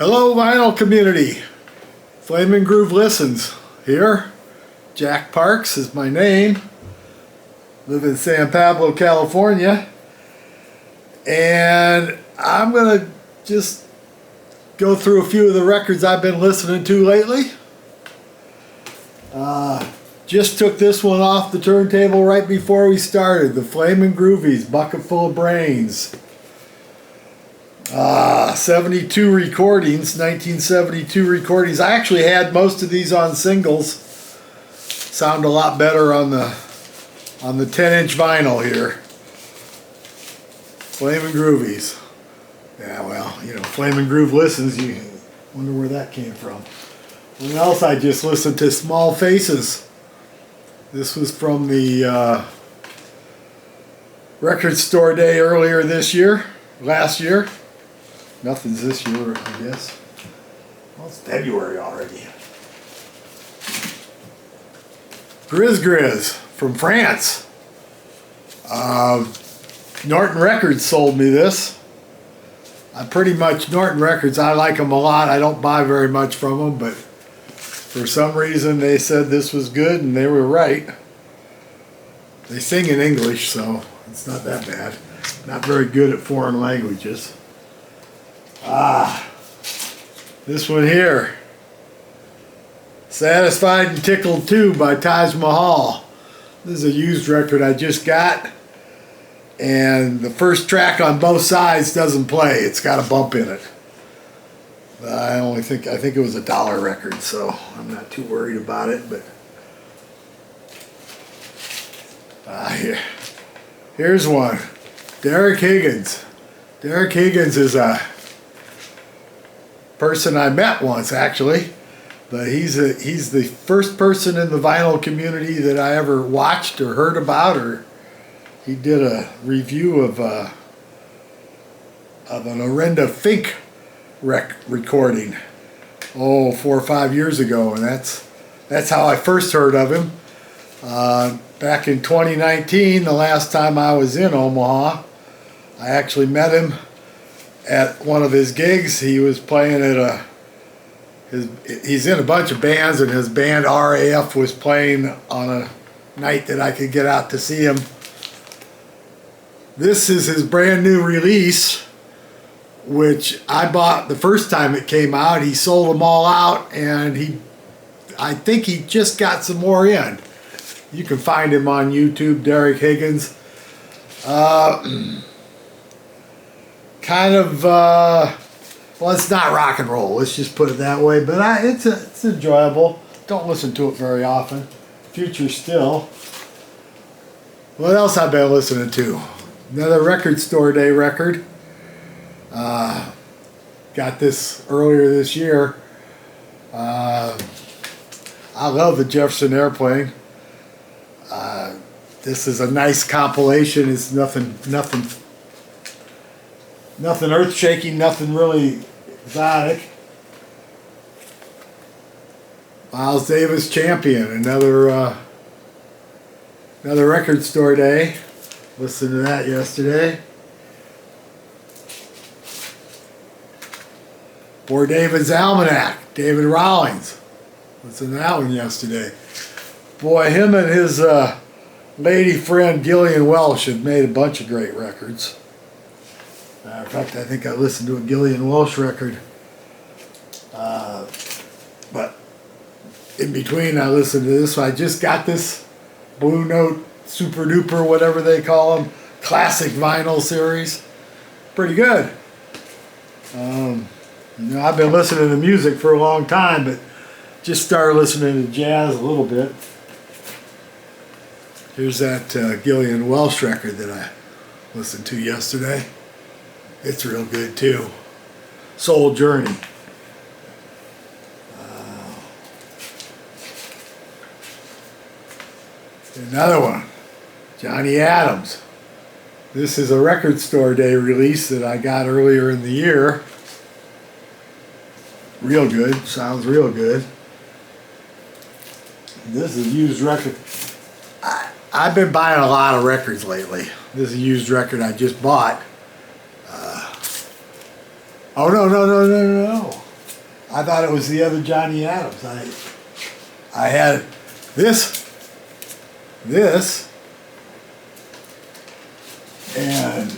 Hello vinyl community, Flamin' Groove Listens here. Jack Parks is my name. Live in San Pablo, California. And I'm gonna just go through a few of the records I've been listening to lately. Just took this one off the turntable right before we started. The Flamin' Groovies, Bucket Full of Brains. 72 recordings, 1972 recordings. I actually had most of these on singles. Sound a lot better on the 10-inch vinyl here. Flamin' Groovies. Yeah, well, you know, Flamin' Groove Listens, you wonder where that came from. What else I just listened to? Small Faces. This was from the record store day earlier this year, last year. Nothing's this year, I guess. Well, it's February already. Grizz from France. Norton Records sold me this. Norton Records, I like them a lot. I don't buy very much from them, but for some reason they said this was good, and they were right. They sing in English, so it's not that bad. Not very good at foreign languages. This one here. Satisfied and Tickled Too by Taj Mahal. This is a used record I just got. And the first track on both sides doesn't play. It's got a bump in it. I think it was $1 record, so I'm not too worried about it. But here's one. Derek Higgins. Derek Higgins is a person I met once, actually, but he's the first person in the vinyl community that I ever watched or heard about, or he did a review of an Orenda Fink recording 4 or 5 years ago, and that's how I first heard of him. Back in 2019, the last time I was in Omaha, I actually met him at one of his gigs. He was playing at he's in a bunch of bands, and his band RAF was playing on a night that I could get out to see him. This is his brand new release, which I bought the first time it came out. He sold them all out, and I think he just got some more in. You can find him on YouTube, Derek Higgins. Well, it's not rock and roll, let's just put it that way, but it's enjoyable. Don't listen to it very often. Future Still. What else I've been listening to? Another record store day record. Got this earlier this year. I love the Jefferson Airplane. This is a nice compilation. It's nothing earth-shaking, nothing really exotic. Miles Davis Champion, another record store day. Listened to that yesterday. For David's Almanac, David Rawlings. Listened to that one yesterday. Boy, him and his lady friend Gillian Welch have made a bunch of great records. Matter of fact, I think I listened to a Gillian Welch record. But in between, I listened to this. So I just got this Blue Note Super Duper, whatever they call them, classic vinyl series. Pretty good. I've been listening to music for a long time, but just started listening to jazz a little bit. Here's that Gillian Welch record that I listened to yesterday. It's real good too. Soul Journey. Another one. Johnny Adams. This is a record store day release that I got earlier in the year. Real good. Sounds real good. This is a used record. I've been buying a lot of records lately. This is a used record I just bought. Oh, no. I thought it was the other Johnny Adams. I had this, and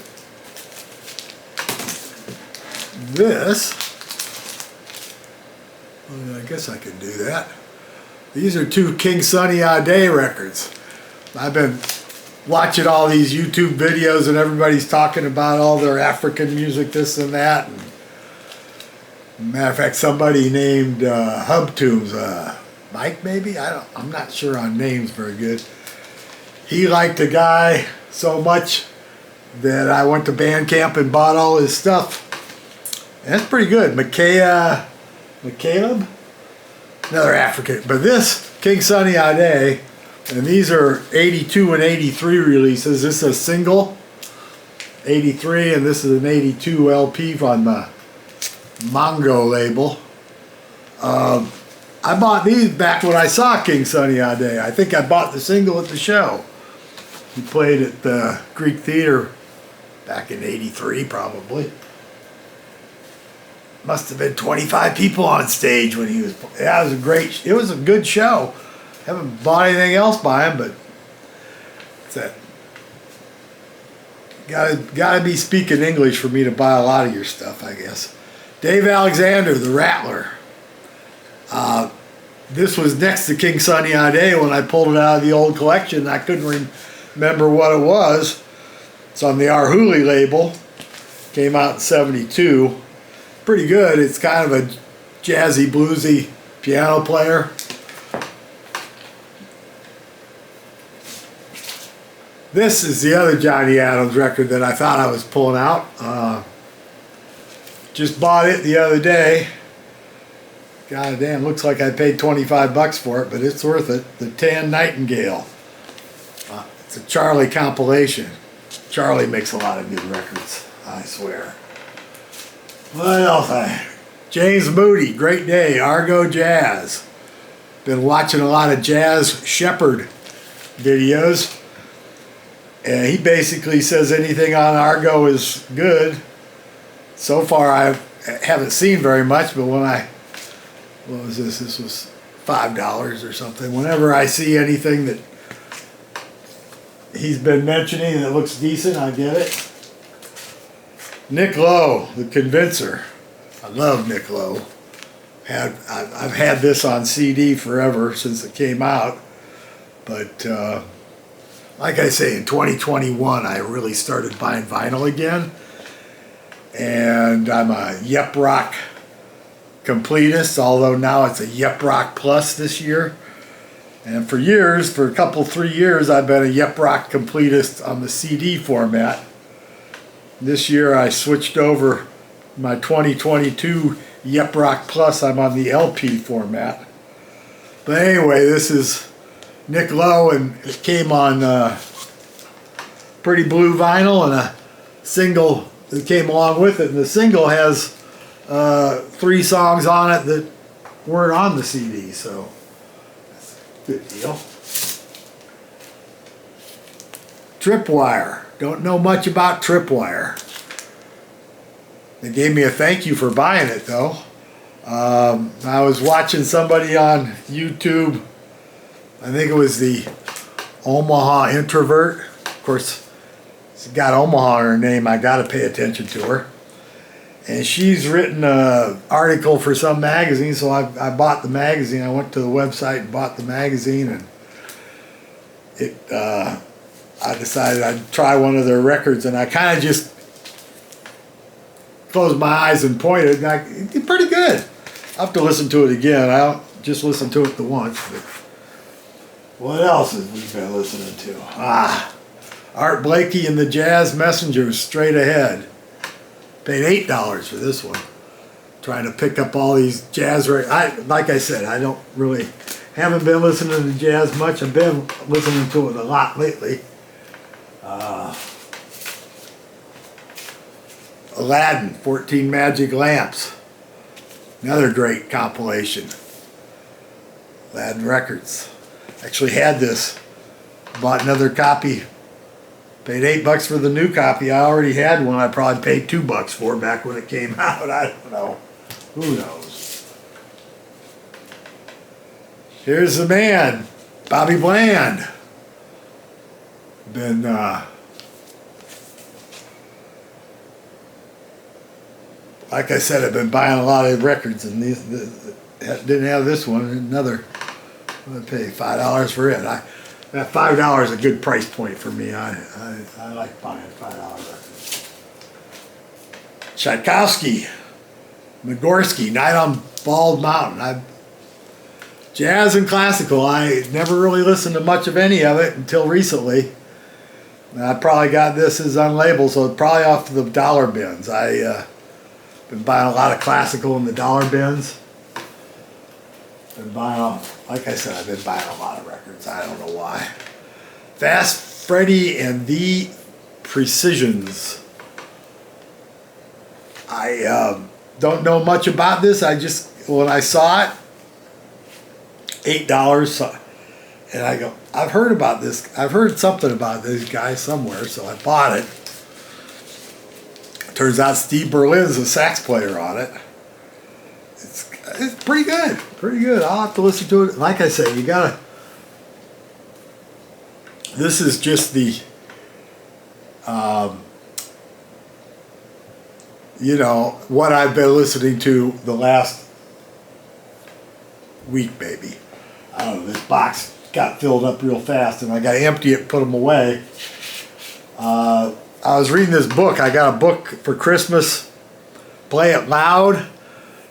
this. Well, I guess I can do that. These are two King Sunny Ade records. I've been watching all these YouTube videos and everybody's talking about all their African music, this and that. And matter of fact, somebody named Hub Tunes, Mike maybe? I'm not sure on names very good. He liked the guy so much that I went to Bandcamp and bought all his stuff. And it's pretty good. McCaleb? Another African. But this, King Sunny Ade, and these are 82 and 83 releases. This is a single, 83, and this is an 82 LP on the Mongo label. I bought these back when I saw King Sunny Ade. I think I bought the single at the show. He played at the Greek Theater back in 83 probably. Must have been 25 people on stage when he was. Yeah, it was a great. It was a good show. Haven't bought anything else by him, but it's that. Gotta be speaking English for me to buy a lot of your stuff, I guess. Dave Alexander, the Rattler. This was next to King Sunny Ade when I pulled it out of the old collection. I couldn't remember what it was. It's on the Arhoolie label. Came out in '72. Pretty good. It's kind of a jazzy, bluesy piano player. This is the other Johnny Adams record that I thought I was pulling out. Just bought it the other day. God damn, looks like I paid 25 bucks for it, but it's worth it. The Tan Nightingale. It's a Charlie compilation. Charlie makes a lot of good records, I swear. What else? James Moody, Great Day, Argo Jazz. Been watching a lot of Jazz Shepherd videos. And he basically says anything on Argo is good. So far I haven't seen very much, but when what was this? This was $5 or something. Whenever I see anything that he's been mentioning that looks decent, I get it. Nick Lowe, The Convincer. I love Nick Lowe. I've had this on CD forever since it came out. But like I say, in 2021 I really started buying vinyl again. And I'm a Yep Rock completist, although now it's a Yep Rock Plus this year. And for years, for a couple, 3 years, I've been a Yep Rock completist on the CD format. This year I switched over my 2022 Yep Rock Plus. I'm on the LP format. But anyway, this is Nick Lowe, and it came on Pretty Blue vinyl and a single that came along with it. And the single has 3 songs on it that weren't on the CD, so that's a good deal. Tripwire. Don't know much about Tripwire. They gave me a thank you for buying it though. I was watching somebody on YouTube, I think it was the Omaha Introvert. Of course, she's got Omaha in her name, I gotta pay attention to her. And she's written an article for some magazine, so I bought the magazine. I went to the website and bought the magazine, and I decided I'd try one of their records, and I kind of just closed my eyes and pointed, and it's pretty good. I'll have to listen to it again. I don't just listen to it the once. But what else have we been listening to? Art Blakey and the Jazz Messengers, Straight Ahead. Paid $8 for this one. Trying to pick up all these jazz records. Like I said, I haven't been listening to jazz much. I've been listening to it a lot lately. Aladdin, 14 Magic Lamps. Another great compilation. Aladdin Records. Actually had this. Bought another copy. Paid $8 for the new copy. I already had one I probably paid $2 for back when it came out. I don't know. Who knows? Here's the man, Bobby Bland. Been like I said, I've been buying a lot of records, and these didn't have this one. Another, I'm gonna pay $5 for it. That $5 is a good price point for me. I like buying $5 records. Tchaikovsky, Nagorski, Night on Bald Mountain. Jazz and classical, I never really listened to much of any of it until recently. I probably got this as unlabeled, so it's probably off the dollar bins. Been buying a lot of classical in the dollar bins. Been buying, like I said, I've been buying a lot of records. I don't know why. Fast Freddy and the Precisions. I don't know much about this. When I saw it, $8, and I go, I've heard about this. I've heard something about this guy somewhere, so I bought it. Turns out Steve Berlin's a sax player on it. It's pretty good, pretty good. I'll have to listen to it. Like I said, you gotta. This is just the, you know, what I've been listening to the last week, maybe. I don't know. This box got filled up real fast, and I got to empty it and put them away. I was reading this book. I got a book for Christmas, Play It Loud,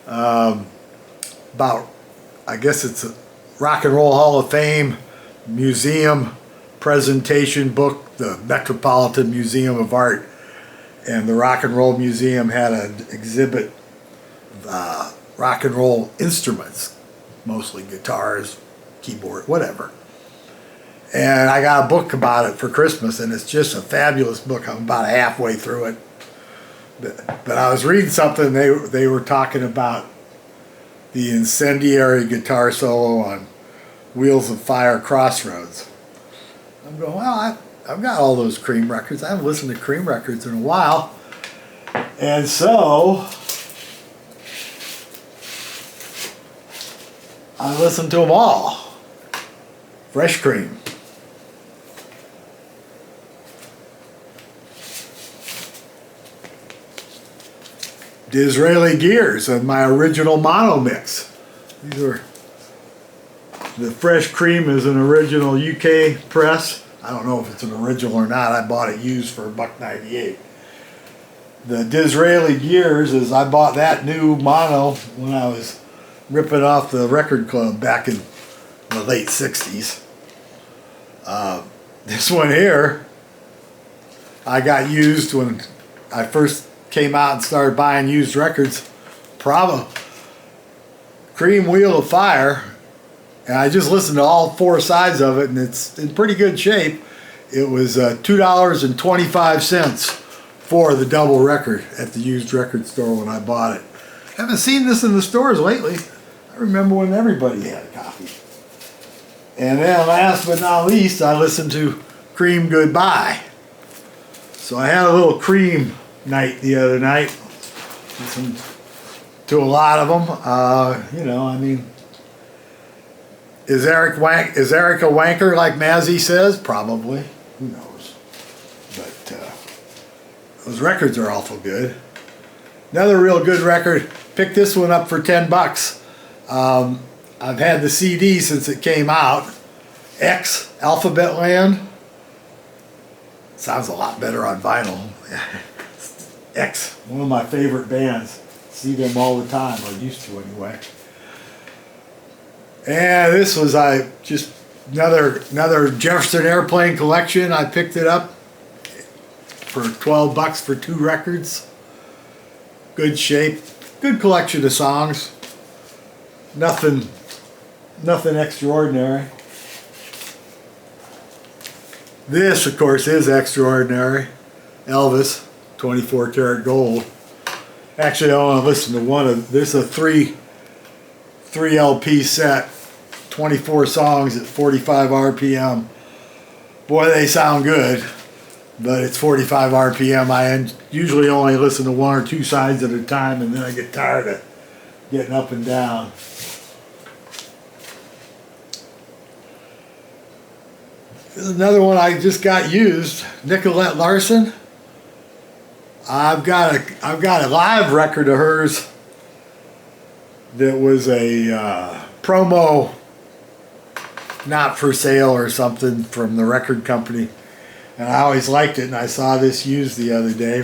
about, I guess it's a Rock and Roll Hall of Fame museum presentation book. The Metropolitan Museum of Art and the Rock and Roll Museum had an exhibit of rock and roll instruments, mostly guitars, keyboard, whatever. And I got a book about it for Christmas, and it's just a fabulous book. I'm about halfway through it. But I was reading something, they were talking about the incendiary guitar solo on Wheels of Fire Crossroads. I'm going, well, I've got all those Cream records. I haven't listened to Cream records in a while. And so I listened to them all. Fresh Cream. Disraeli Gears and my original mono mix. These are, the Fresh Cream is an original UK press. I don't know if it's an original or not. I bought it used for $1.98. The Disraeli Gears is, I bought that new mono when I was ripping off the record club back in the late 60s. This one here, I got used when I first came out and started buying used records. Cream Wheel of Fire, and I just listened to all four sides of it, and it's in pretty good shape. It was $2.25 for the double record at the used record store when I bought it. Haven't seen this in the stores lately. I remember when everybody had a copy. And then last but not least, I listened to Cream Goodbye. So I had a little Cream night the other night. Listened to a lot of them. You know, I mean, is Erica a wanker like Mazzy says? Probably. Who knows? But those records are awful good. Another real good record. Picked this one up for $10. I've had the CD since it came out. X, Alphabet Land. Sounds a lot better on vinyl. X, one of my favorite bands. See them all the time, or used to anyway. And this was just another Jefferson Airplane collection. I picked it up for $12 for 2 records. Good shape, good collection of songs. Nothing extraordinary. This, of course, is extraordinary. Elvis, 24 karat gold. Actually, I want to listen to one of this. Is a three LP set, 24 songs at 45 RPM. Boy, they sound good, but it's 45 RPM. I usually only listen to 1 or 2 sides at a time, and then I get tired of getting up and down. There's another one I just got used, Nicolette Larson. I've got a live record of hers that was a promo, not for sale or something, from the record company, and I always liked it. And I saw this used the other day,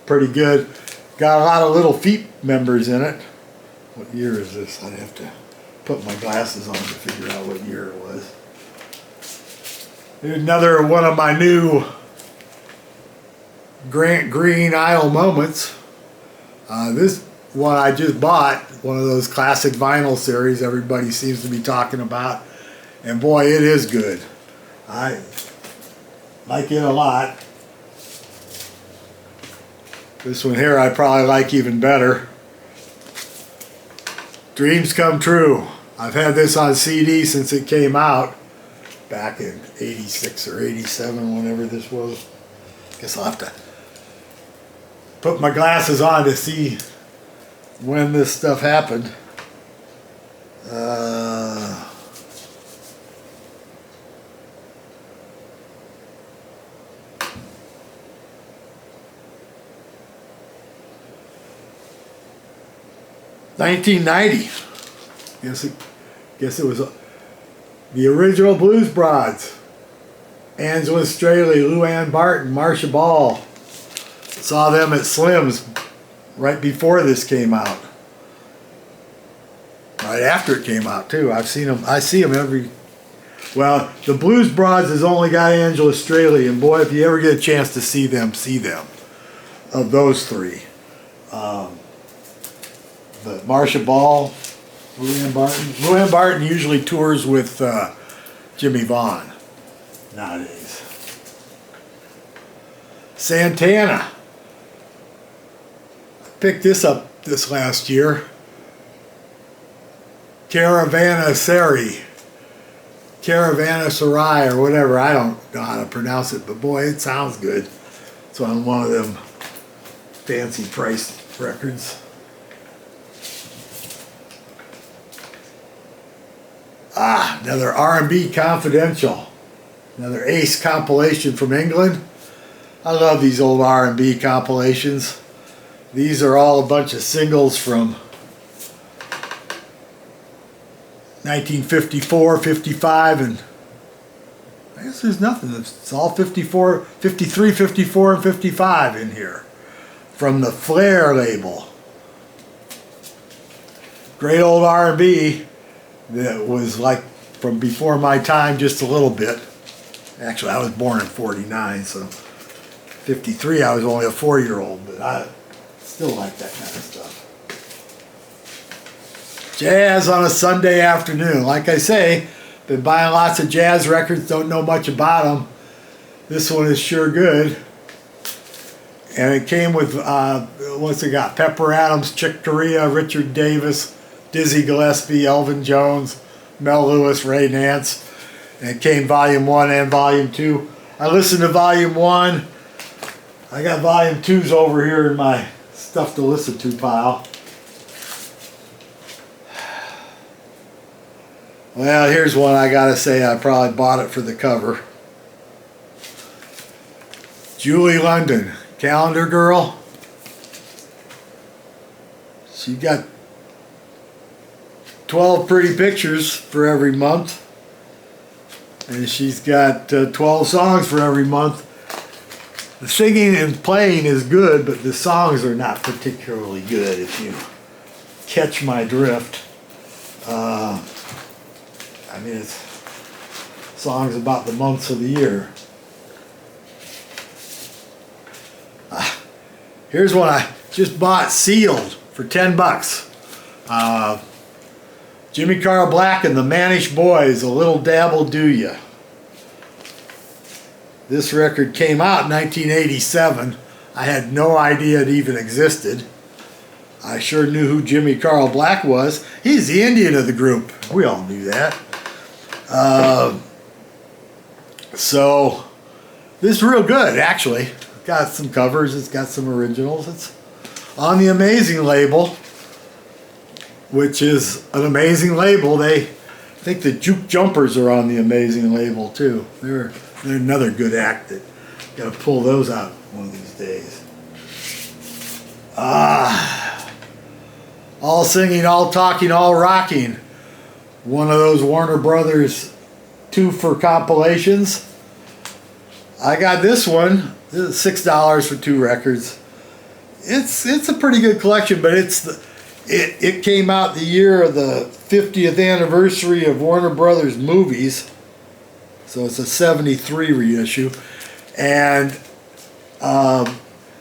pretty good. Got a lot of Little Feat members in it. What year is this? I'd have to put my glasses on to figure out what year it was. Here's another one of my new Grant Green Idol moments. This one I just bought, one of those classic vinyl series everybody seems to be talking about, and boy, it is good. I like it a lot. This one here I probably like even better. Dreams Come True. I've had this on CD since it came out back in 86 or 87, whenever this was. Guess I'll have to put my glasses on to see when this stuff happened. Uh, $1990. Guess it was the original Blues Broads. Angela Straley, Lou Ann Barton, Marcia Ball. Saw them at Slim's right before this came out. Right after it came out too. I've seen them. I see them every. Well, the Blues Broads has only got Angela Straley, and boy, if you ever get a chance to see them, see them. Of those three, but Marcia Ball, Lou Ann Barton. Lou Ann Barton usually tours with Jimmy Vaughn nowadays. Santana. Picked this up this last year. Caravanserai, or whatever. I don't know how to pronounce it, but boy, it sounds good. It's on one of them fancy priced records. Another R&B Confidential. Another Ace compilation from England. I love these old R&B compilations. These are all a bunch of singles from 1954, 55, and I guess there's nothing. It's all 54, 53, 54, and 55 in here. From the Flair label. Great old R&B that was like from before my time just a little bit. Actually, I was born in 49, so 53 I was only a 4-year-old, but I still like that kind of stuff. Jazz on a Sunday afternoon. Like I say, been buying lots of jazz records, don't know much about them. This one is sure good. And it came with, what's it got? Pepper Adams, Chick Corea, Richard Davis, Dizzy Gillespie, Elvin Jones, Mel Lewis, Ray Nance. And it came Volume 1 and Volume 2. I listened to Volume 1. I got Volume 2s over here in my stuff to listen to pile. Well, here's one I gotta say I probably bought it for the cover. Julie London, Calendar Girl. She got 12 pretty pictures for every month. And she's got 12 songs for every month. The singing and playing is good, but the songs are not particularly good, if you catch my drift. I mean, it's songs about the months of the year. Here's one I just bought sealed for $10. Jimmy Carl Black and the Manish Boys, A Little Dabble Do Ya. This record came out in 1987. I had no idea it even existed. I sure knew who Jimmy Carl Black was. He's the Indian of the group. We all knew that. So this is real good, actually. It's got some covers. It's got some originals. It's on the Amazing label, which is an amazing label. They I think the Juke Jumpers are on the Amazing label too. They're another good act that got to pull those out one of these days. All singing, all talking, all rocking. One of those Warner Brothers 2 for compilations. I got this one. This is $6 for 2 records. It's a pretty good collection, but it came out the year of the 50th anniversary of Warner Brothers movies. So it's a 73 reissue. And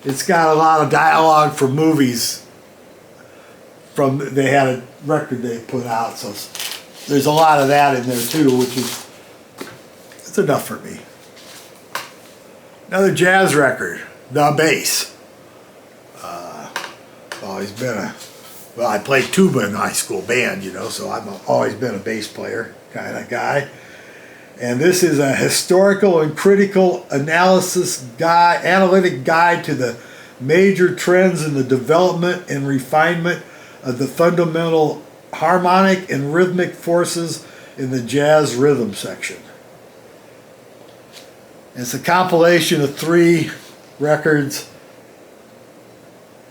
it's got a lot of dialogue for movies. They had a record they put out, so there's a lot of that in there too, which is it's enough for me. Another jazz record, The Bass. Always been I played tuba in high school band, you know, so I've always been a bass player kind of guy. And this is a historical and critical analytic guide to the major trends in the development and refinement of the fundamental harmonic and rhythmic forces in the jazz rhythm section. It's a compilation of 3 records,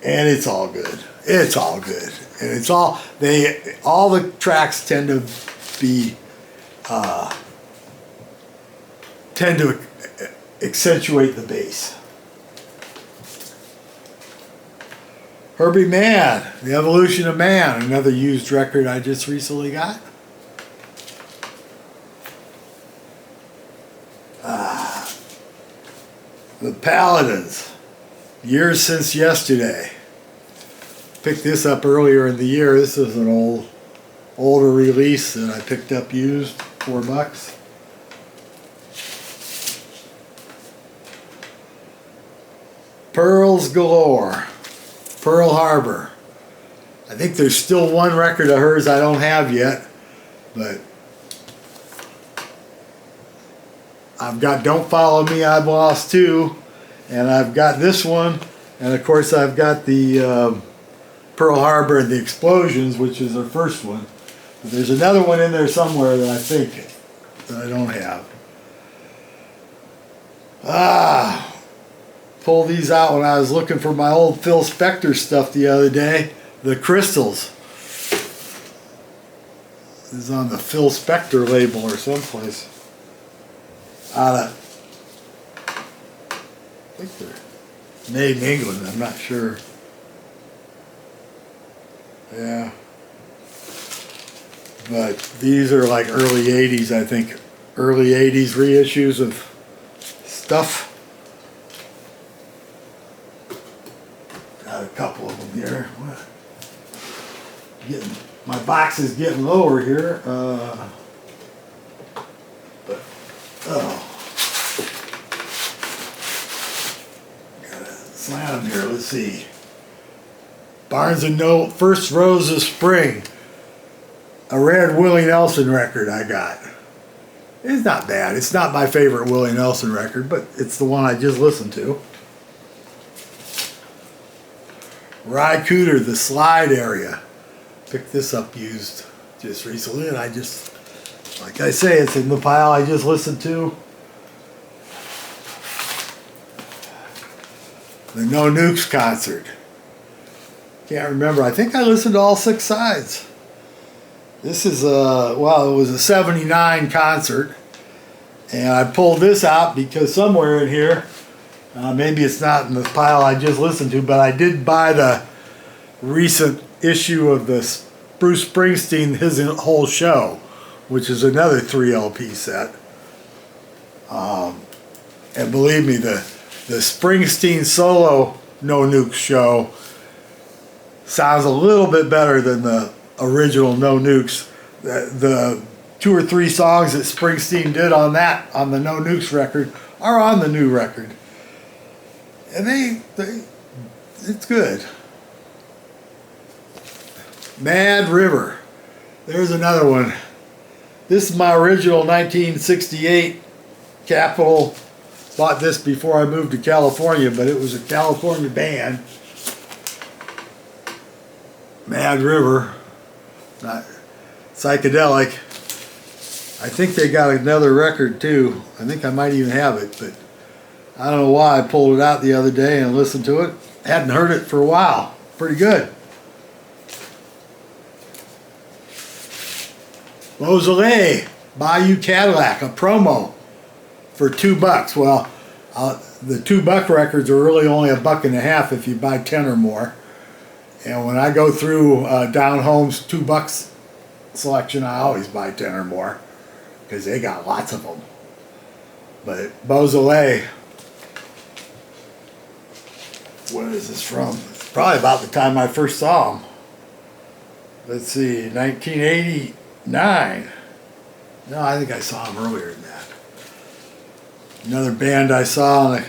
and it's all good. It's all good, and all the tracks tend to accentuate the bass. Herbie Mann, The Evolution of Man, another used record I just recently got. The Paladins, Years Since Yesterday. Picked this up earlier in the year. This is an older release that I picked up used, $4. Pearls Galore, Pearl Harbor. I think there's still one record of hers I don't have yet, but I've got Don't Follow Me, I'm Lost Too, and I've got this one, and of course I've got the Pearl Harbor and the Explosions, which is her first one. But there's another one in there somewhere that I think that I don't have. Pulled these out when I was looking for my old Phil Spector stuff the other day. The Crystals. This is on the Phil Spector label or someplace. I think they're made in England, I'm not sure. Yeah. But these are like early 80s, I think. Early 80s reissues of stuff. Got a couple of them here. My box is getting lower here. Gotta slam them here. Let's see. Barnes & Noble, First Rose of Spring. A rare Willie Nelson record I got. It's not bad. It's not my favorite Willie Nelson record, but it's the one I just listened to. Ry Cooder, The Slide Area. Picked this up used just recently, and like I say, it's in the pile I just listened to. The No Nukes concert. Can't remember. I think I listened to all 6 sides. This is it was a 79 concert, and I pulled this out because somewhere in here, maybe it's not in the pile I just listened to, but I did buy the recent issue of the Bruce Springsteen His Whole Show, which is another 3 LP set. And believe me, the Springsteen solo No Nukes show sounds a little bit better than the original No Nukes. The 2 or 3 songs that Springsteen did on the No Nukes record are on the new record, and it's good. Mad River, there's another one. This is my original 1968 Capitol. Bought this before I moved to California, but it was a California band. Mad River, not psychedelic. I think they got another record too. I think I might even have it, but I don't know why I pulled it out the other day and listened to it. Hadn't heard it for a while. Pretty good. Beausoleil Bayou Cadillac, a promo for $2. Well, the $2 records are really only $1.50 if you buy 10 or more. And when I go through Down Home's $2 selection, I always buy 10 or more because they got lots of them. But Beausoleil, what is this from? It's probably about the time I first saw them. Let's see, 1989. No, I think I saw them earlier than that. Another band I saw on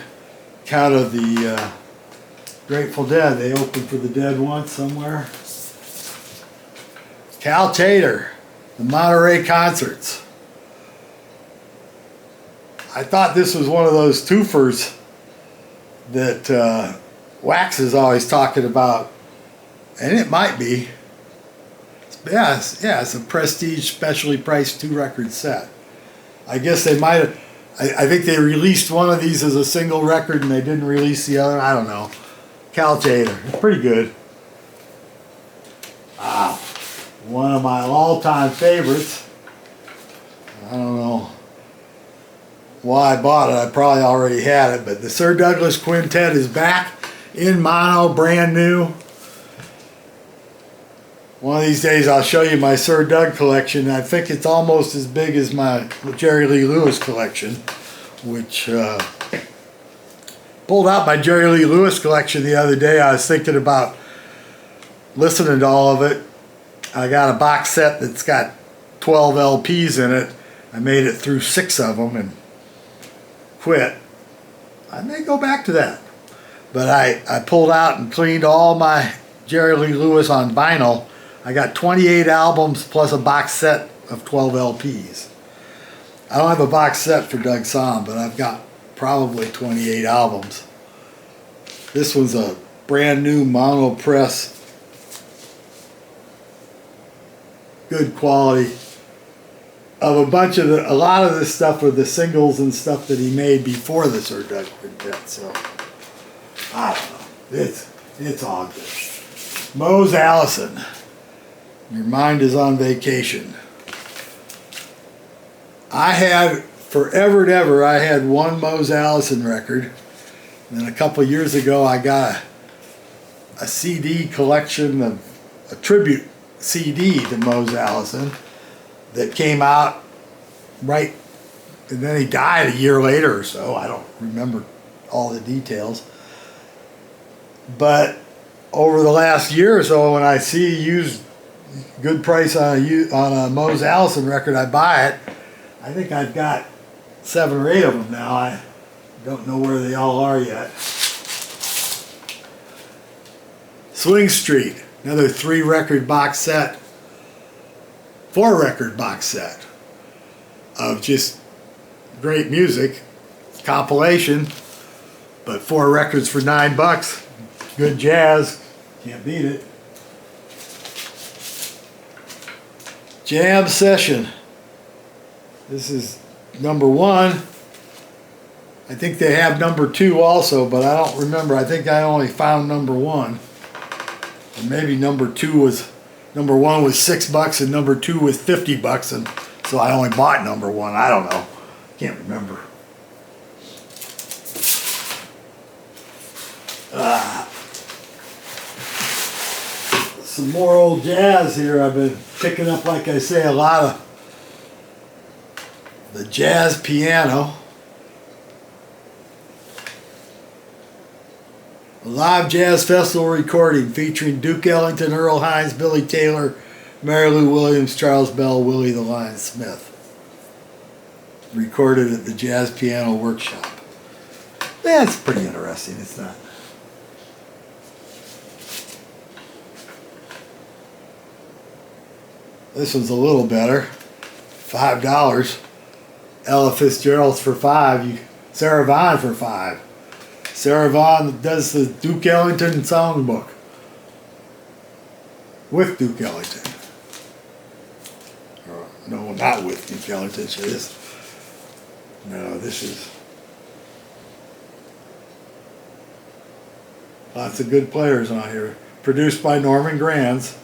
account of the Grateful Dead. They opened for the Dead once somewhere. Cal Tjader, the Monterey Concerts. I thought this was one of those twofers that Wax is always talking about, and it might be. Yeah, it's a prestige, specially priced 2-record set. I guess they might have. I think they released one of these as a single record and they didn't release the other. I don't know. Cal Tjader, it's pretty good. Wow, one of my all-time favorites. I don't know why I bought it. I probably already had it, but the Sir Douglas Quintet is back in mono, brand new. One of these days I'll show you my Sir Doug collection. I think it's almost as big as my Jerry Lee Lewis collection, which pulled out my Jerry Lee Lewis collection the other day. I was thinking about listening to all of it. I got a box set that's got 12 LPs in it. I made it through 6 of them and quit. I may go back to that. But I pulled out and cleaned all my Jerry Lee Lewis on vinyl. I got 28 albums plus a box set of 12 LPs. I don't have a box set for Doug Sahm, but I've got probably 28 albums. This one's a brand new mono press. Good quality. Of a lot of this stuff were the singles and stuff that he made before the Sir Doug Quintet. So, I don't know. It's all good. Mose Allison. Your mind is on vacation. I had, forever and ever, I had one Mose Allison record. And then a couple years ago, I got a CD collection of a tribute CD to Mose Allison that came out right, and then he died a year later or so. I don't remember all the details. But over the last year or so, when I see used good price on a Mose Allison record, I buy it. I think I've got 7 or 8 of them now. I don't know where they all are yet. Swing Street, another 3-record box set, 4-record box set of just great music, compilation, but 4 records for $9. Good jazz, can't beat it. Jam Session. This is number 1. I think they have number 2 also, but I don't remember. I think I only found number 1. And maybe number 1 was $6 and number 2 was $50, and so I only bought number 1. I don't know. Can't remember. Some more old jazz here. I've been picking up, like I say, a lot of the jazz piano. A live jazz festival recording featuring Duke Ellington, Earl Hines, Billy Taylor, Mary Lou Williams, Charles Bell, Willie the Lion Smith. Recorded at the Jazz Piano Workshop. That's pretty interesting, it's not. This one's a little better. $5. Ella Fitzgerald's for $5. Sarah Vaughan for $5. Sarah Vaughan does the Duke Ellington songbook with Duke Ellington. Or no No, not Whitney Kellertich. No, this is lots of good players on here. Produced by Norman Granz.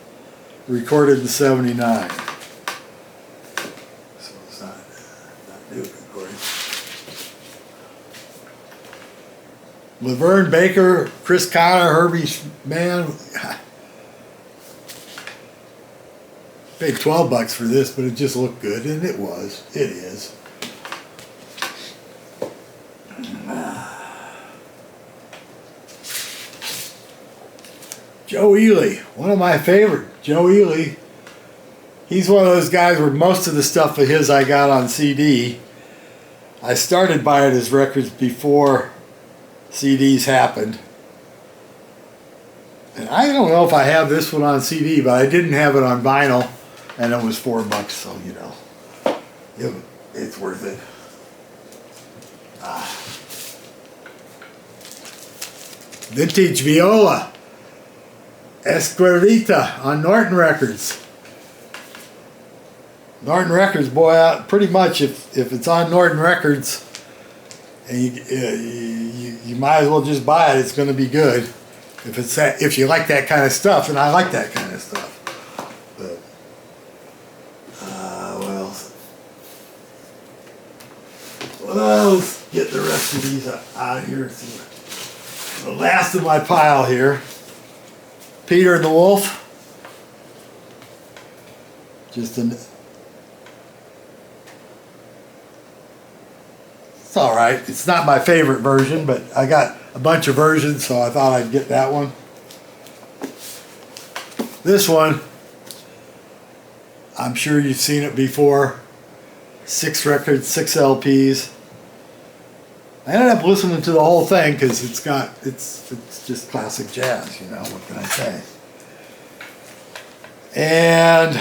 Recorded in '79. So it's not new recording. Laverne Baker, Chris Connor, Herbie Mann. Paid $12 for this, but it just looked good, and it was. It is. Joe Ely, one of my favorite. Joe Ely, he's one of those guys where most of the stuff of his I got on CD. I started buying his records before CDs happened. And I don't know if I have this one on CD, but I didn't have it on vinyl, and it was $4, so you know, it's worth it. Vintage viola. Esquerita on Norton Records. Norton Records, boy, pretty much if it's on Norton Records, and you might as well just buy it. It's going to be good if you like that kind of stuff, and I like that kind of stuff. But what else? Well, let's get the rest of these out of here. The last of my pile here. Peter and the Wolf. It's all right. It's not my favorite version, but I got a bunch of versions, so I thought I'd get that one. This one, I'm sure you've seen it before. 6 records, 6 LPs. I ended up listening to the whole thing because it's just classic jazz, you know, what can I say? And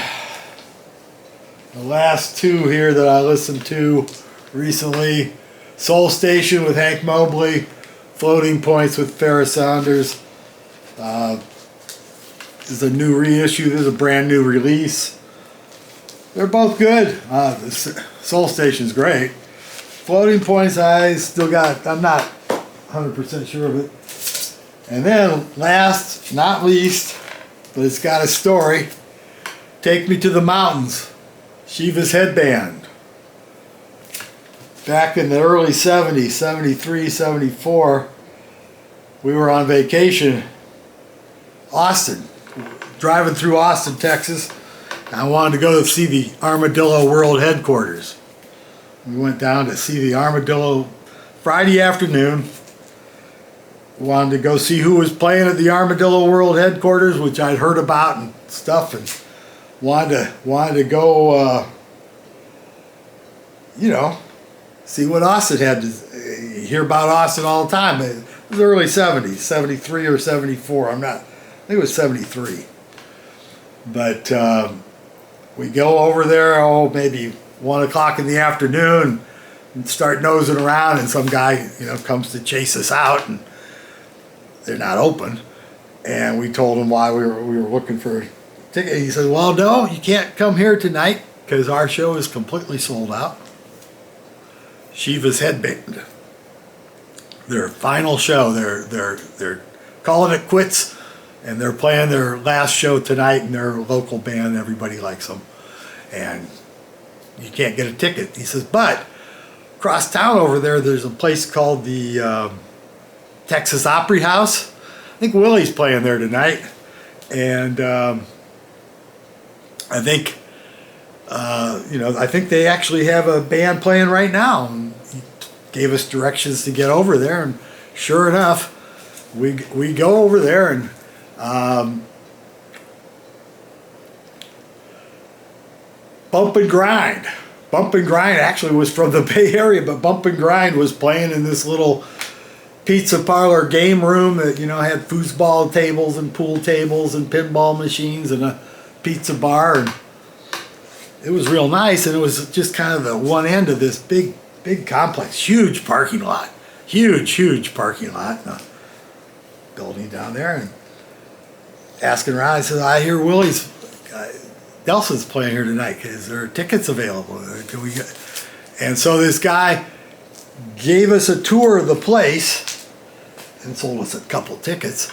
the last 2 here that I listened to recently, Soul Station with Hank Mobley, Floating Points with Farrah Saunders. This is a new reissue, this is a brand new release. They're both good. Soul Station's great. Floating Points, I'm not 100% sure of it. And then, last, not least, but it's got a story, Take Me to the Mountains, Shiva's Headband. Back in the early 70s, 73, 74, we were on vacation, Austin, driving through Austin, Texas. I wanted to go to see the Armadillo World Headquarters. We went down to see the Armadillo Friday afternoon. We wanted to go see who was playing at the Armadillo World Headquarters, which I'd heard about and stuff, and wanted to go, you know, see what Austin had to hear about Austin all the time. It was early 70s, 73 or 74. I think it was 73. But we go over there, maybe 1 o'clock in the afternoon, and start nosing around, and some guy, you know, comes to chase us out, and they're not open. And we told him why we were looking for a ticket. He said, well, no, you can't come here tonight because our show is completely sold out. Shiva's Headband, their final show. They're calling it quits, and they're playing their last show tonight, and they're a local band. Everybody likes them, and you can't get a ticket. He says, but across town over there, there's a place called the Texas Opry House. I think Willie's playing there tonight, and I think I think they actually have a band playing right now. And he gave us directions to get over there, and sure enough, we go over there, and Bump and Grind. Bump and Grind actually was from the Bay Area, but Bump and Grind was playing in this little pizza parlor game room that, you know, had foosball tables and pool tables and pinball machines and a pizza bar, and it was real nice. And it was just kind of the one end of this big complex, huge parking lot, huge parking lot, building down there. And asking around, I said, I hear Willie's Nelson's playing here tonight. Is there tickets available? Can we get? And so this guy gave us a tour of the place and sold us a couple tickets.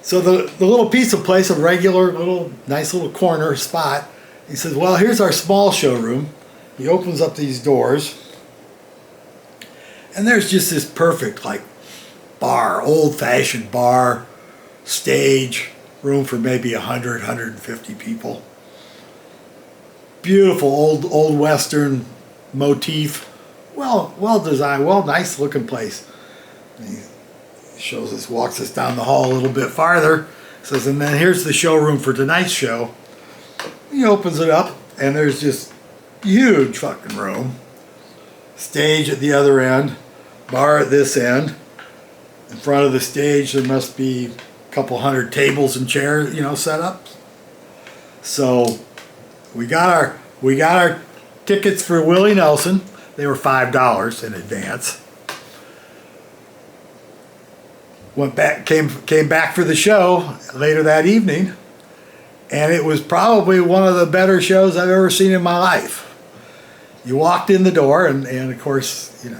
So the little piece of place, a regular little nice little corner spot. He says, well, here's our small showroom. He opens up these doors, and there's just this perfect like bar, old-fashioned bar, stage, room for maybe 100, 150 people. Beautiful old Western motif, well designed, nice looking place. And he shows us, walks us down the hall a little bit farther, says, and then here's the showroom for tonight's show. He opens it up, and there's just huge fucking room. Stage at the other end, bar at this end. In front of the stage, there must be a couple hundred tables and chairs, set up. So we got our tickets for Willie Nelson. They were $5 in advance. Came back for the show later that evening, and it was probably one of the better shows I've ever seen in my life. You walked in the door, and of course, you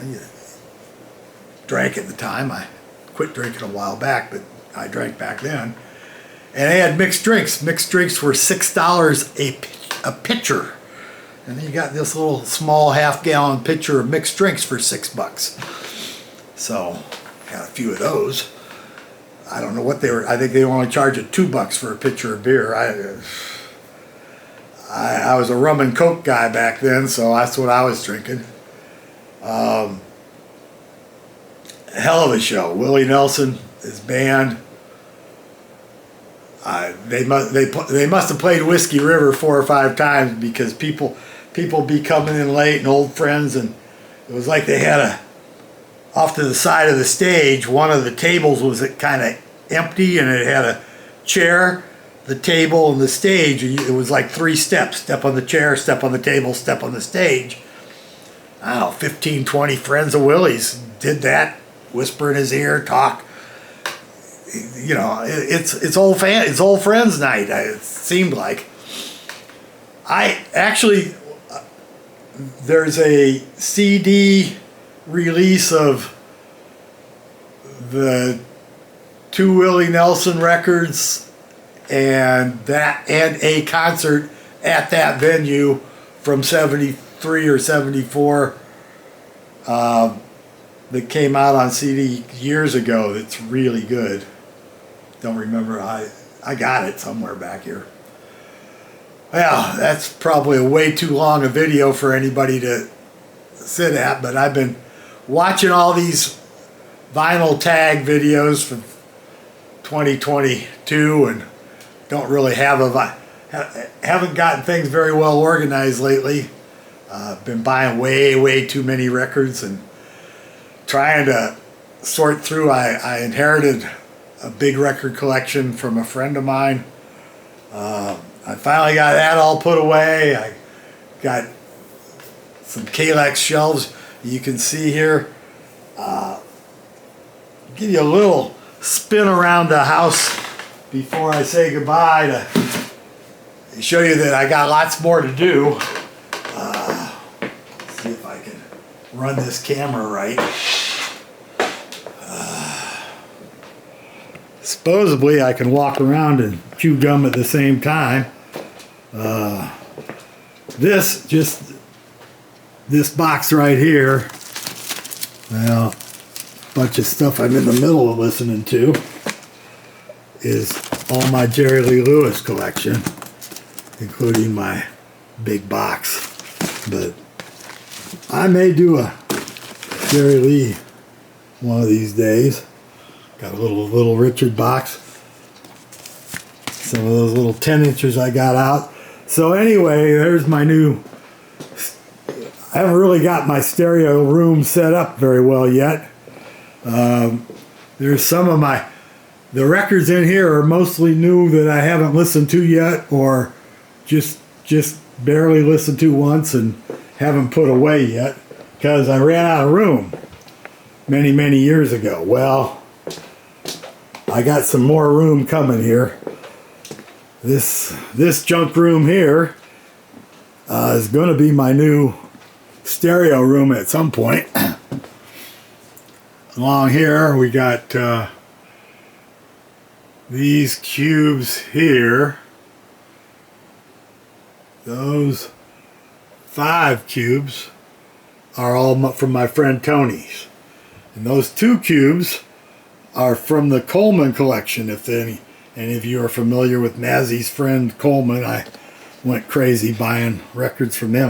drank at the time. I quit drinking a while back, but I drank back then. And they had mixed drinks. Mixed drinks were $6 a pitcher. And then you got this little small half-gallon pitcher of mixed drinks for $6. So, got a few of those. I don't know what they were. I think they only charge you $2 for a pitcher of beer. I was a rum and coke guy back then, so that's what I was drinking. Hell of a show. Willie Nelson, his band. They must have played Whiskey River 4 or 5 times, because people be coming in late and old friends, and it was like they had off to the side of the stage, one of the tables was kind of empty, and it had a chair, the table, and the stage. It was like 3 steps: step on the chair, step on the table, step on the stage. I don't know, 15, 20 friends of Willie's did that, whisper in his ear, talk. It's old friends night. It seemed like. There's a CD release of the 2 Willie Nelson records and a concert at that venue from 73 or 74 that came out on CD years ago. That's really good. Don't remember. I got it somewhere back here. Well, that's probably a way too long a video for anybody to sit at, but I've been watching all these vinyl tag videos from 2022 and don't really haven't gotten things very well organized lately. Been buying way too many records and trying to sort through. I inherited a big record collection from a friend of mine. I finally got that all put away. I got some Kalex shelves you can see here. Give you a little spin around the house before I say goodbye to show you that I got lots more to do. Let's see if I can run this camera right. Supposedly I can walk around and chew gum at the same time. This box right here, well, a bunch of stuff I'm in the middle of listening to, is all my Jerry Lee Lewis collection, including my big box. But I may do a Jerry Lee one of these days. Got a little Richard box. Some of those little 10 inches I got out. So anyway, there's my new. I haven't really got my stereo room set up very well yet. There's some of the records in here are mostly new that I haven't listened to yet, or just barely listened to once and haven't put away yet, because I ran out of room many years ago. Well, I got some more room coming here. This junk room here is going to be my new stereo room at some point. Along here we got these cubes here. Those 5 cubes are all from my friend Tony's. And those 2 cubes are from the Coleman collection. If any of you are familiar with Mazzy's friend Coleman, I went crazy buying records from him.